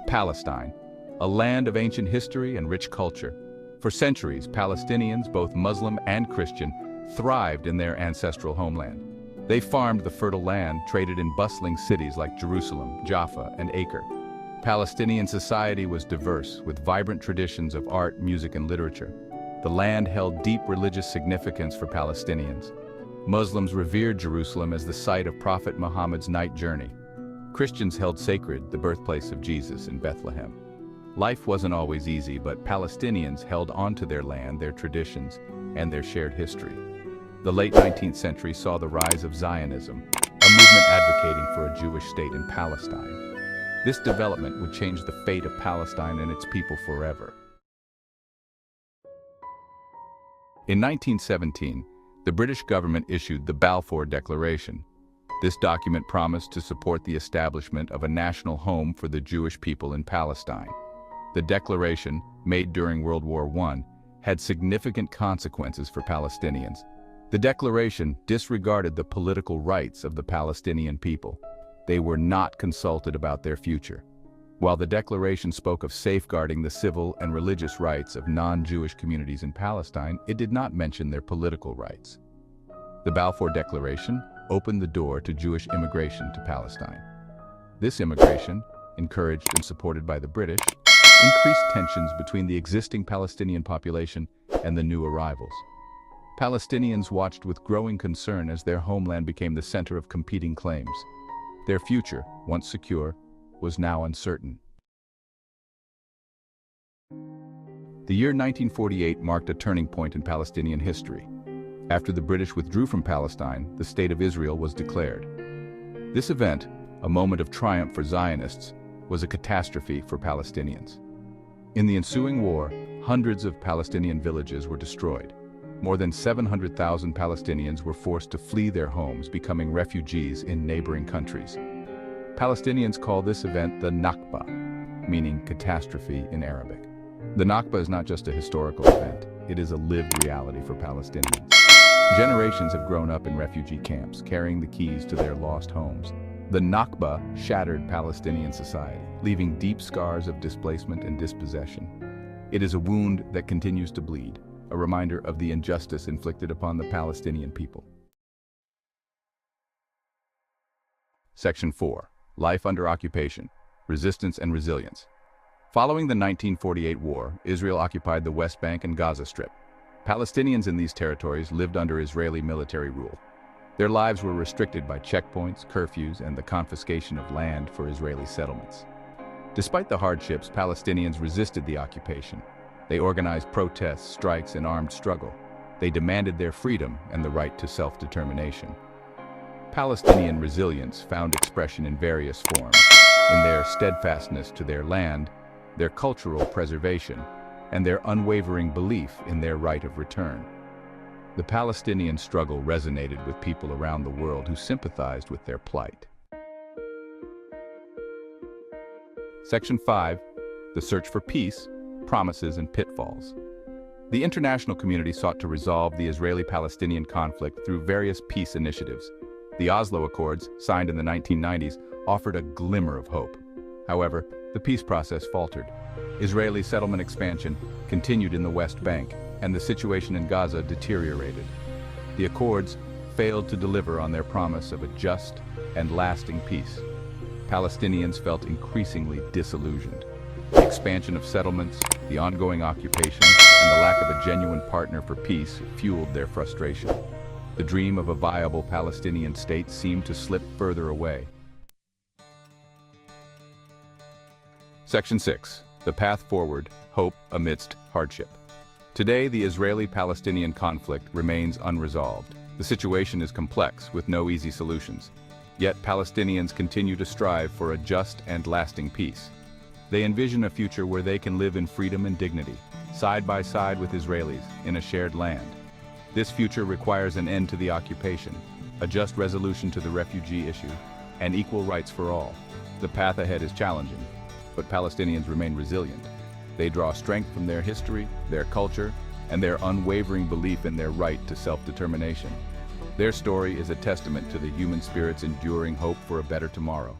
Palestine, a land of ancient history and rich culture. For centuries, Palestinians, both Muslim and Christian, thrived in their ancestral homeland. They farmed the fertile land, traded in bustling cities like Jerusalem, Jaffa, and Acre. Palestinian society was diverse, with vibrant traditions of art, music, and literature. The land held deep religious significance for Palestinians. Muslims revered Jerusalem as the site of Prophet Muhammad's night journey. Christians held sacred the birthplace of Jesus in Bethlehem. Life wasn't always easy, but Palestinians held onto their land, their traditions, and their shared history. The late 19th century saw the rise of Zionism, a movement advocating for a Jewish state in Palestine. This development would change the fate of Palestine and its people forever. In 1917, the British government issued the Balfour Declaration. This document promised to support the establishment of a national home for the Jewish people in Palestine. The declaration, made during World War I, had significant consequences for Palestinians. The declaration disregarded the political rights of the Palestinian people. They were not consulted about their future. While the declaration spoke of safeguarding the civil and religious rights of non-Jewish communities in Palestine, it did not mention their political rights. The Balfour Declaration opened the door to Jewish immigration to Palestine. This immigration, encouraged and supported by the British, increased tensions between the existing Palestinian population and the new arrivals. Palestinians watched with growing concern as their homeland became the center of competing claims. Their future, once secure, was now uncertain. The year 1948 marked a turning point in Palestinian history. After the British withdrew from Palestine, the State of Israel was declared. This event, a moment of triumph for Zionists, was a catastrophe for Palestinians. In the ensuing war, hundreds of Palestinian villages were destroyed. More than 700,000 Palestinians were forced to flee their homes, becoming refugees in neighboring countries. Palestinians call this event the Nakba, meaning catastrophe in Arabic. The Nakba is not just a historical event, it is a lived reality for Palestinians. Generations have grown up in refugee camps, carrying the keys to their lost homes. The Nakba shattered Palestinian society, leaving deep scars of displacement and dispossession. It is a wound that continues to bleed, a reminder of the injustice inflicted upon the Palestinian people. Section 4. Life under occupation, resistance and resilience. Following the 1948 war, Israel occupied the West Bank and Gaza Strip. Palestinians in these territories lived under Israeli military rule. Their lives were restricted by checkpoints, curfews, and the confiscation of land for Israeli settlements. Despite the hardships, Palestinians resisted the occupation. They organized protests, strikes, and armed struggle. They demanded their freedom and the right to self-determination. Palestinian resilience found expression in various forms, in their steadfastness to their land, their cultural preservation, and their unwavering belief in their right of return. The Palestinian struggle resonated with people around the world who sympathized with their plight. Section 5. The search for peace, promises, and pitfalls. The international community sought to resolve the Israeli-Palestinian conflict through various peace initiatives. The Oslo Accords, signed in the 1990s, offered a glimmer of hope. However, the peace process faltered. Israeli settlement expansion continued in the West Bank, and the situation in Gaza deteriorated. The Accords failed to deliver on their promise of a just and lasting peace. Palestinians felt increasingly disillusioned. The expansion of settlements, the ongoing occupation, and the lack of a genuine partner for peace fueled their frustration. The dream of a viable Palestinian state seemed to slip further away. Section 6. The path forward, hope amidst hardship. Today, the Israeli-Palestinian conflict remains unresolved. The situation is complex, with no easy solutions. Yet Palestinians continue to strive for a just and lasting peace. They envision a future where they can live in freedom and dignity, side by side with Israelis, in a shared land. This future requires an end to the occupation, a just resolution to the refugee issue, and equal rights for all. The path ahead is challenging, but Palestinians remain resilient. They draw strength from their history, their culture, and their unwavering belief in their right to self-determination. Their story is a testament to the human spirit's enduring hope for a better tomorrow.